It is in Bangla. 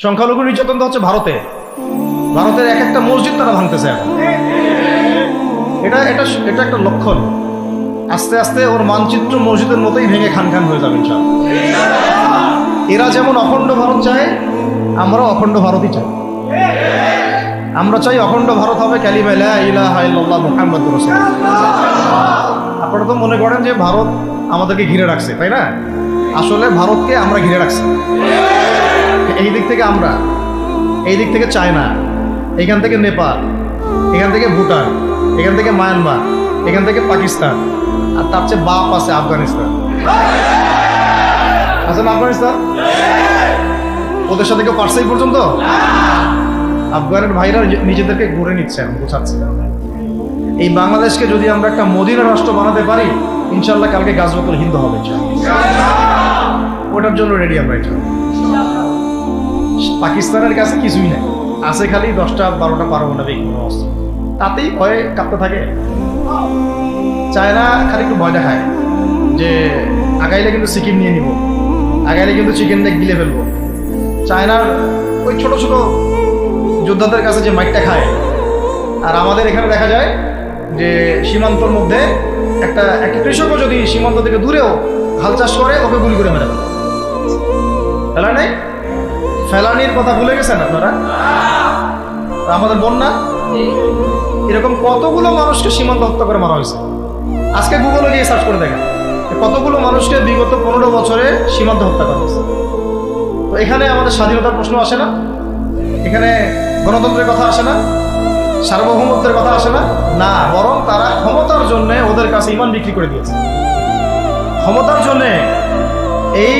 সংখ্যালঘু নির্যাতন তো হচ্ছে ভারতে, ভারতের এক একটা মসজিদ তারা ভাঙতেছে এখন। এটা এটা এটা একটা লক্ষণ। আস্তে আস্তে ওর মানচিত্র মসজিদের মতোই ভেঙে খান খান হয়ে যাবে ইনশাআল্লাহ। এরা যেমন অখণ্ড ভারত চায়, আমরাও অখণ্ড ভারতই চাই। আমরা চাই অখণ্ড ভারত হবে কালিমা লা ইলাহা ইল্লাল্লাহ মুহাম্মাদুর রাসূলুল্লাহ। আপনারা তো মনে করেন যে ভারত আমাদেরকে ঘিরে রাখছে, তাই না? আসলে ভারতকে আমরা ঘিরে রাখছি। এই দিক থেকে আমরা, এই দিক থেকে চায়না, এখান থেকে নেপাল, এখান থেকে ভুটান, এখান থেকে মায়ানমার, এখান থেকে পাকিস্তান, আর তার চেয়ে বাপ আছে আফগানিস্তান। আছে না আফগানিস্তান? ওদের সাথে কেউ পারছে এই পর্যন্ত? আফগানের ভাইরা নিজেদেরকে গড়ে নিচ্ছে, আমি বোঝাচ্ছি। এই বাংলাদেশকে যদি আমরা একটা মদিনা রাষ্ট্র বানাতে পারি, ইনশাল্লাহ কালকে গাজওয়াতুল হিন্দ হবে। ওটার জন্য রেডি আমরা। পাকিস্তানের কাছে কিছুই নাই, আছে খালি 10টা 12টা পারমাণবিক অস্ত্র, তাতেই ভয়ে কাঁপতে থাকে। চায়না খালি একটু ভয় দেখায় যে আগাইলে কিন্তু সিকিম নিয়ে নিব, আগাইলে কিন্তু চিকেন নেক গিলে ফেলবো। চায়নার ওই ছোট ছোট যোদ্ধাদের কাছে যে মাইকটা খায়, আর আমাদের এখানে দেখা যায় যে সীমান্তর মধ্যে একটা কৃষকও যদি সীমান্ত থেকে দূরেও হাল চাষ করে, ওকে গুলি করে মেরে ফেলে। ফেলা নেই, ফেলানির কথা ভুলে গেছেন আপনারা? আমাদের বন্যা, এরকম কতগুলো মানুষকে সীমান্ত হত্যা করে মারা হয়েছে। আজকে গুগলে গিয়ে সার্চ করে দেখেন কতগুলো মানুষকে বিগত 15 বছরে সীমান্ত হত্যা করা হয়েছে। তো এখানে আমাদের স্বাধীনতার প্রশ্ন আসে না, এখানে গণতন্ত্রের কথা আসে না, সার্বভৌমত্বের কথা আসে না, না, বরং তারা ক্ষমতার জন্য ওদের কাছে ঈমান বিক্রি করে দিয়েছে। ক্ষমতার জন্য এই